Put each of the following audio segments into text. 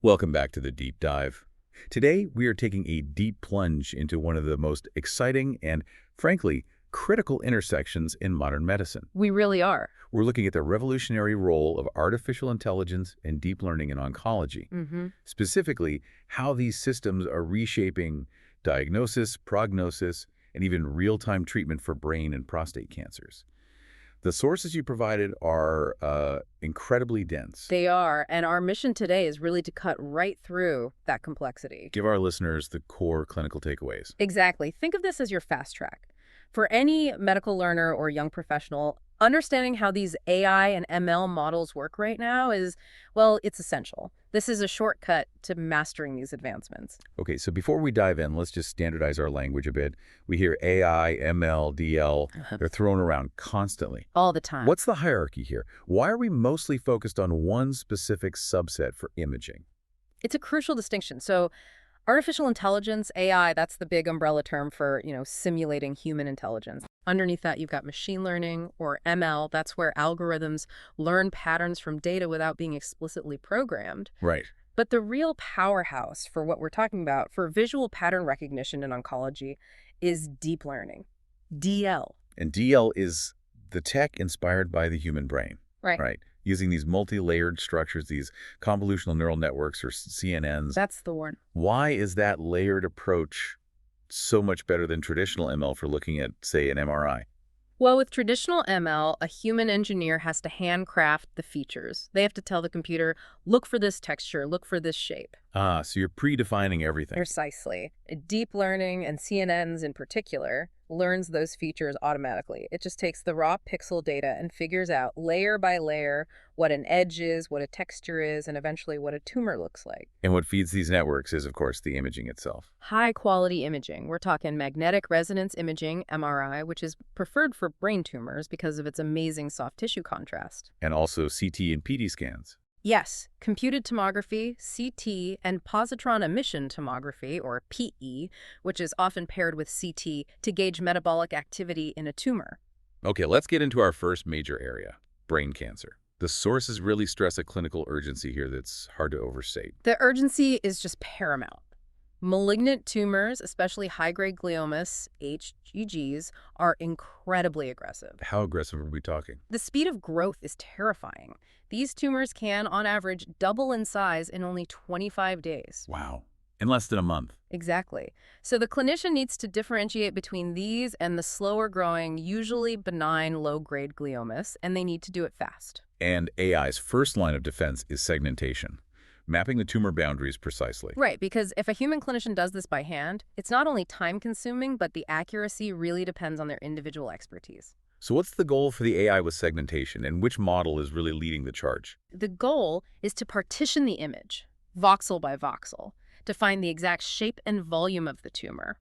Welcome back to the Deep Dive. Today, we are taking a deep plunge into one of the most exciting and, frankly, critical intersections in modern medicine. We really are. We're looking at the revolutionary role of artificial intelligence and deep learning in oncology. Specifically, how these systems are reshaping diagnosis, prognosis, and even real-time treatment for brain and prostate cancers. The sources you provided are incredibly dense. They are, and our mission today is really to cut right through that complexity. Give our listeners the core clinical takeaways. Exactly. Think of this as your fast track. For any medical learner or young professional, understanding how these AI and ML models work right now is, well, it's essential. This is a shortcut to mastering these advancements. Okay, so before we dive in, let's just standardize our language a bit. We hear AI, ML, DL, they're thrown around constantly. All the time. What's the hierarchy here? Why are we mostly focused on one specific subset for imaging? It's a crucial distinction. So artificial intelligence, AI, that's the big umbrella term for, simulating human intelligence. Underneath that, you've got machine learning, or ML. That's where algorithms learn patterns from data without being explicitly programmed. Right. But the real powerhouse for what we're talking about, for visual pattern recognition in oncology, is deep learning, DL. And DL is the tech inspired by the human brain. Right. Using these multi-layered structures, these convolutional neural networks, or CNNs. That's the one. Why is that layered approach so much better than traditional ML for looking at, say, an MRI? Well, with traditional ML, a human engineer has to handcraft the features. They have to tell the computer, look for this texture, look for this shape. Ah, so you're predefining everything. Precisely. Deep learning, and CNNs in particular, learns those features automatically. It just takes the raw pixel data and figures out layer by layer what an edge is, what a texture is, and eventually what a tumor looks like. And what feeds these networks is, of course, the imaging itself. High-quality imaging. We're talking magnetic resonance imaging, MRI, which is preferred for brain tumors because of its amazing soft tissue contrast. And also CT and PD scans. Yes, computed tomography, CT, and positron emission tomography, or PE, which is often paired with CT to gauge metabolic activity in a tumor. Okay, let's get into our first major area, brain cancer. The sources really stress a clinical urgency here that's hard to overstate. The urgency is just paramount. Malignant tumors, especially high-grade gliomas, HGGs, are incredibly aggressive. How aggressive are we talking? The speed of growth is terrifying. These tumors can, on average, double in size in only 25 days. Wow. In less than a month. Exactly. So the clinician needs to differentiate between these and the slower-growing, usually benign low-grade gliomas, and they need to do it fast. And AI's first line of defense is segmentation, mapping the tumor boundaries precisely. Right, because if a human clinician does this by hand, it's not only time-consuming, but the accuracy really depends on their individual expertise. So what's the goal for the AI with segmentation, and which model is really leading the charge? The goal is to partition the image, voxel by voxel, to find the exact shape and volume of the tumor.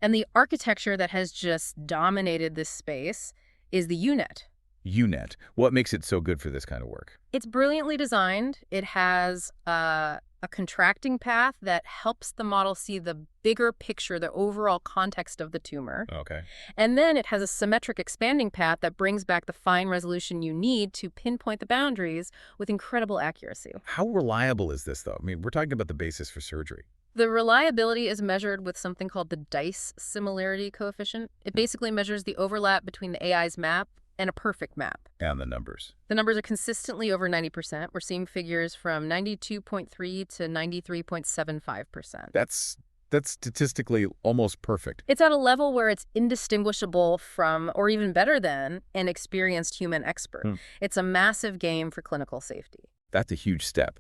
And the architecture that has just dominated this space is the UNet. UNet. What makes it so good for this kind of work? It's brilliantly designed. It has a contracting path that helps the model see the bigger picture, the overall context of the tumor. Okay. And then it has a symmetric expanding path that brings back the fine resolution you need to pinpoint the boundaries with incredible accuracy. How reliable is this, though? I mean, we're talking about the basis for surgery. The reliability is measured with something called the DICE similarity coefficient. It basically measures the overlap between the AI's map and a perfect map. And the numbers. The numbers are consistently over 90%. We're seeing figures from 92.3 to 93.75%. That's statistically almost perfect. It's at a level where it's indistinguishable from, or even better than, an experienced human expert. It's a massive game for clinical safety. That's a huge step.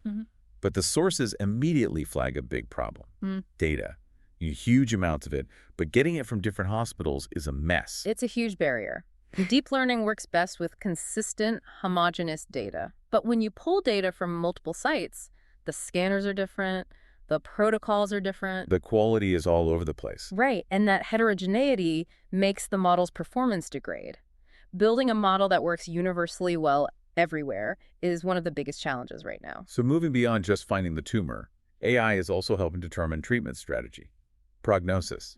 But the sources immediately flag a big problem. Data. Huge amounts of it, but getting it from different hospitals is a mess. It's a huge barrier. Deep learning works best with consistent, homogeneous data. But when you pull data from multiple sites, the scanners are different, the protocols are different. The quality is all over the place. Right, and that heterogeneity makes the model's performance degrade. Building a model that works universally well everywhere is one of the biggest challenges right now. So moving beyond just finding the tumor, AI is also helping determine treatment strategy. Prognosis.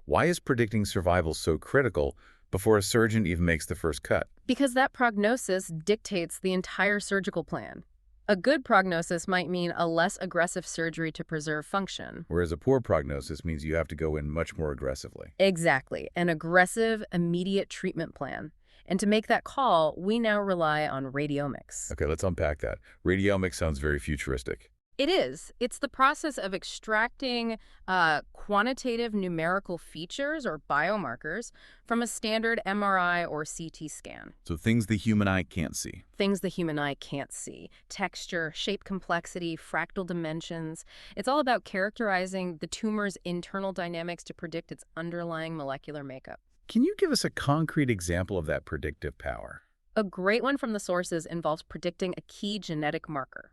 Why is predicting survival so critical before a surgeon even makes the first cut? Because that prognosis dictates the entire surgical plan. A good prognosis might mean a less aggressive surgery to preserve function. Whereas a poor prognosis means you have to go in much more aggressively. Exactly, an aggressive, immediate treatment plan. And to make that call, we now rely on radiomics. Okay, let's unpack that. Radiomics sounds very futuristic. It is. It's the process of extracting quantitative numerical features or biomarkers from a standard MRI or CT scan. So things the human eye can't see. Things the human eye can't see. Texture, shape complexity, fractal dimensions. It's all about characterizing the tumor's internal dynamics to predict its underlying molecular makeup. Can you give us a concrete example of that predictive power? A great one from the sources involves predicting a key genetic marker.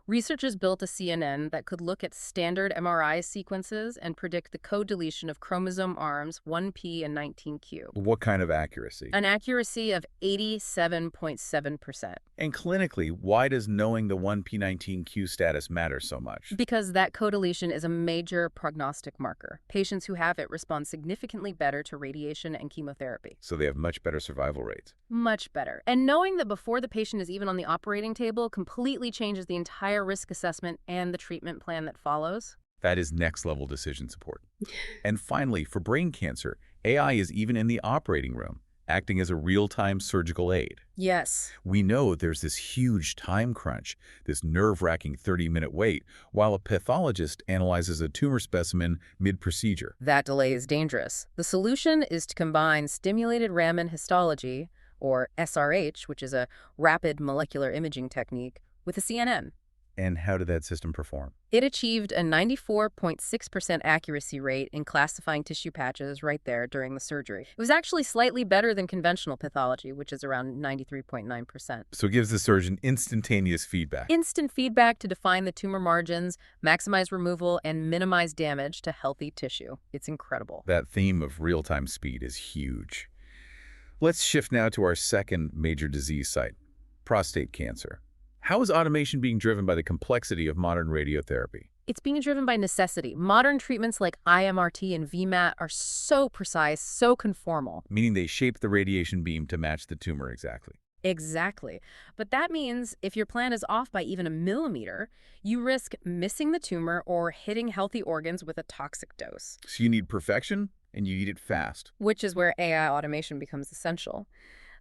Researchers built a CNN that could look at standard MRI sequences and predict the code deletion of chromosome arms 1p and 19q. What kind of accuracy? An accuracy of 87.7%. And clinically, why does knowing the 1p19q status matter so much? Because that code deletion is a major prognostic marker. Patients who have it respond significantly better to radiation and chemotherapy. So they have much better survival rates. Much better. And knowing that before the patient is even on the operating table completely changes the entire risk assessment and the treatment plan that follows. That is next-level decision support. And finally, for brain cancer, AI is even in the operating room, acting as a real-time surgical aid. Yes. We know there's this huge time crunch, this nerve-wracking 30-minute wait, while a pathologist analyzes a tumor specimen mid-procedure. That delay is dangerous. The solution is to combine stimulated Raman histology, or SRH, which is a rapid molecular imaging technique, with a CNN. And how did that system perform? It achieved a 94.6% accuracy rate in classifying tissue patches right there during the surgery. It was actually slightly better than conventional pathology, which is around 93.9%. So it gives the surgeon instantaneous feedback. Instant feedback to define the tumor margins, maximize removal, and minimize damage to healthy tissue. It's incredible. That theme of real-time speed is huge. Let's shift now to our second major disease site, prostate cancer. How is automation being driven by the complexity of modern radiotherapy? It's being driven by necessity. Modern treatments like IMRT and VMAT are so precise, so conformal. Meaning they shape the radiation beam to match the tumor exactly. Exactly. But that means if your plan is off by even a millimeter, you risk missing the tumor or hitting healthy organs with a toxic dose. So you need perfection, and you need it fast. Which is where AI automation becomes essential.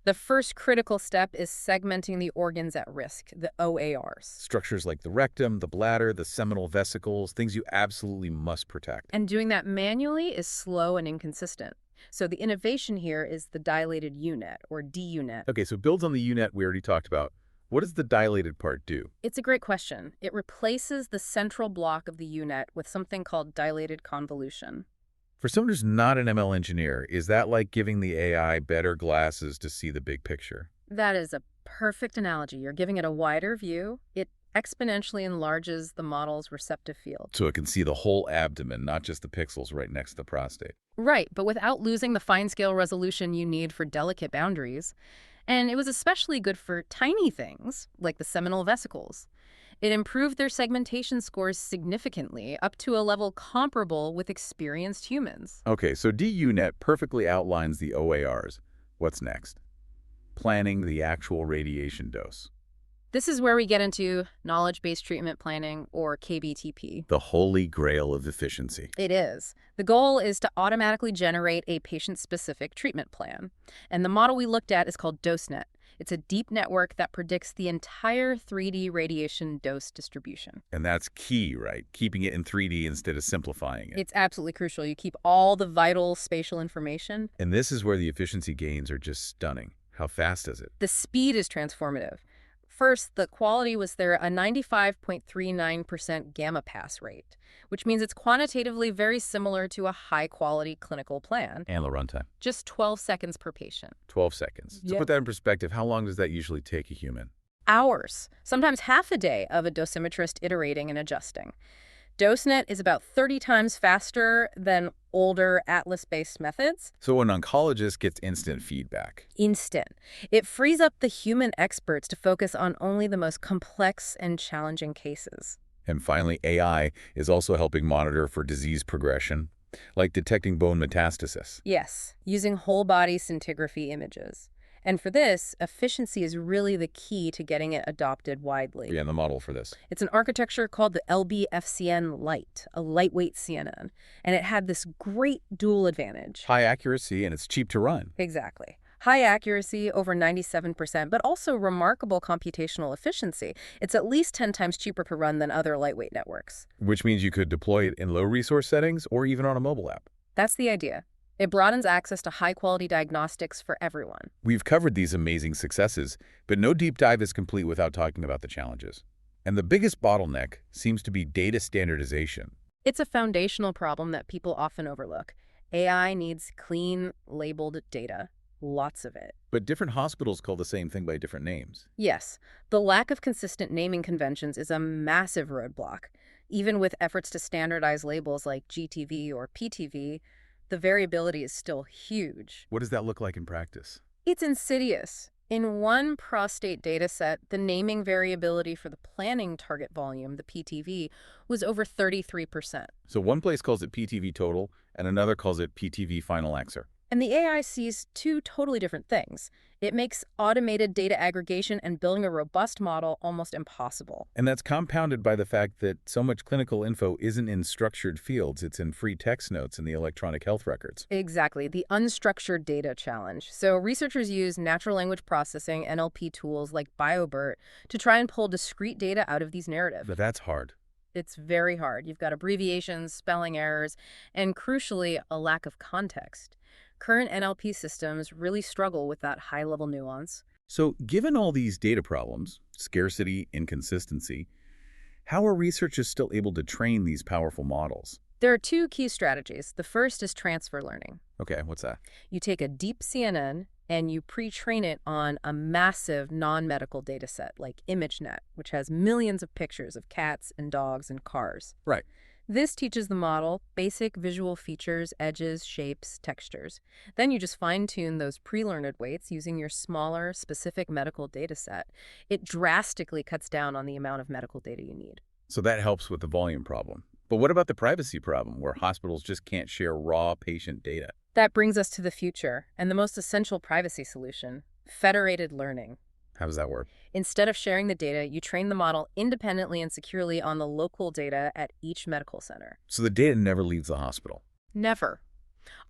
The first critical step is segmenting the organs at risk, the OARs. Structures like the rectum, the bladder, the seminal vesicles, things you absolutely must protect. And doing that manually is slow and inconsistent. So the innovation here is the dilated UNet, or DUNet. Okay, so it builds on the UNet we already talked about. What does the dilated part do? It's a great question. It replaces the central block of the UNet with something called dilated convolution. For someone who's not an ML engineer, is that like giving the AI better glasses to see the big picture? That is a perfect analogy. You're giving it a wider view. It exponentially enlarges the model's receptive field. So it can see the whole abdomen, not just the pixels right next to the prostate. Right, but without losing the fine-scale resolution you need for delicate boundaries. And it was especially good for tiny things, like the seminal vesicles. It improved their segmentation scores significantly, up to a level comparable with experienced humans. Okay, so DUNet perfectly outlines the OARs. What's next? Planning the actual radiation dose. This is where we get into knowledge-based treatment planning, or KBTP. The holy grail of efficiency. It is. The goal is to automatically generate a patient-specific treatment plan. And the model we looked at is called DoseNet. It's a deep network that predicts the entire 3D radiation dose distribution. And that's key, right? Keeping it in 3D instead of simplifying it. It's absolutely crucial. You keep all the vital spatial information. And this is where the efficiency gains are just stunning. How fast is it? The speed is transformative. First, the quality was there a 95.39% gamma pass rate, which means it's quantitatively very similar to a high-quality clinical plan. And the runtime? Just 12 seconds per patient. 12 seconds. To put that in perspective, how long does that usually take a human? Hours, sometimes half a day of a dosimetrist iterating and adjusting. DoseNet is about 30 times faster than older Atlas-based methods. So an oncologist gets instant feedback. Instant. It frees up the human experts to focus on only the most complex and challenging cases. And finally, AI is also helping monitor for disease progression, like detecting bone metastasis. Yes, using whole-body scintigraphy images. And for this, efficiency is really the key to getting it adopted widely. Yeah, and the model for this. It's an architecture called the LBFCN Lite, a lightweight CNN, and it had this great dual advantage. High accuracy, and it's cheap to run. Exactly. High accuracy, over 97%, but also remarkable computational efficiency. It's at least 10 times cheaper per run than other lightweight networks. Which means you could deploy it in low-resource settings or even on a mobile app. That's the idea. It broadens access to high-quality diagnostics for everyone. We've covered these amazing successes, but no deep dive is complete without talking about the challenges. And the biggest bottleneck seems to be data standardization. It's a foundational problem that people often overlook. AI needs clean, labeled data. Lots of it. But different hospitals call the same thing by different names. Yes, the lack of consistent naming conventions is a massive roadblock. Even with efforts to standardize labels like GTV or PTV, the variability is still huge. What does that look like in practice? It's insidious. In one prostate dataset, the naming variability for the planning target volume, the PTV, was over 33%. So one place calls it PTV total, and another calls it PTV final answer. And the AI sees two totally different things. It makes automated data aggregation and building a robust model almost impossible. And that's compounded by the fact that so much clinical info isn't in structured fields, it's in free text notes in the electronic health records. Exactly, the unstructured data challenge. So researchers use natural language processing, NLP tools like BioBERT, to try and pull discrete data out of these narratives. But that's hard. It's very hard. You've got abbreviations, spelling errors, and crucially, a lack of context. Current NLP systems really struggle with that high-level nuance. So given all these data problems, scarcity, inconsistency, how are researchers still able to train these powerful models? There are two key strategies. The first is transfer learning. Okay, what's that? You take a deep CNN and you pre-train it on a massive non-medical data set like ImageNet, which has millions of pictures of cats and dogs and cars. Right. This teaches the model basic visual features, edges, shapes, textures. Then you just fine-tune those pre-learned weights using your smaller, specific medical data set. It drastically cuts down on the amount of medical data you need. So that helps with the volume problem. But what about the privacy problem, where hospitals just can't share raw patient data? That brings us to the future and the most essential privacy solution, federated learning. How does that work? Instead of sharing the data, you train the model independently and securely on the local data at each medical center. So the data never leaves the hospital. Never.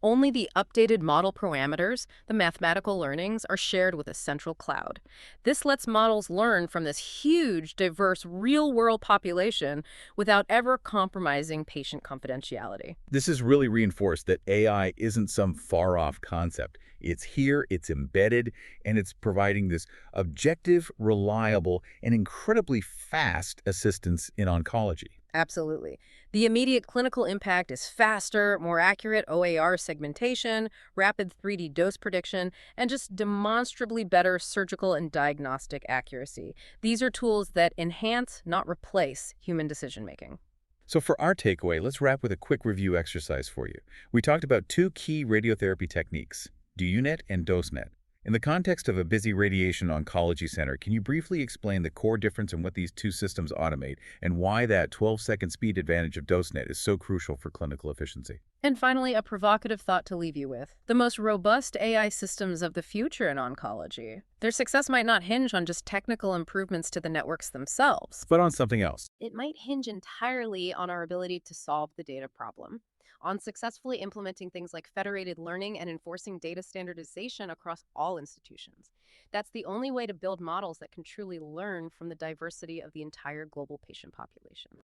Only the updated model parameters, the mathematical learnings, are shared with a central cloud. This lets models learn from this huge, diverse, real-world population without ever compromising patient confidentiality. This has really reinforced that AI isn't some far-off concept. It's here, it's embedded, and it's providing this objective, reliable, and incredibly fast assistance in oncology. Absolutely. The immediate clinical impact is faster, more accurate OAR segmentation, rapid 3D dose prediction, and just demonstrably better surgical and diagnostic accuracy. These are tools that enhance, not replace, human decision-making. So for our takeaway, let's wrap with a quick review exercise for you. We talked about two key radiotherapy techniques, DUNET and DOSENET. In the context of a busy radiation oncology center, can you briefly explain the core difference in what these two systems automate and why that 12-second speed advantage of DOSENET is so crucial for clinical efficiency? And finally, a provocative thought to leave you with. The most robust AI systems of the future in oncology. Their success might not hinge on just technical improvements to the networks themselves. But on something else. It might hinge entirely on our ability to solve the data problem, on successfully implementing things like federated learning and enforcing data standardization across all institutions. That's the only way to build models that can truly learn from the diversity of the entire global patient population.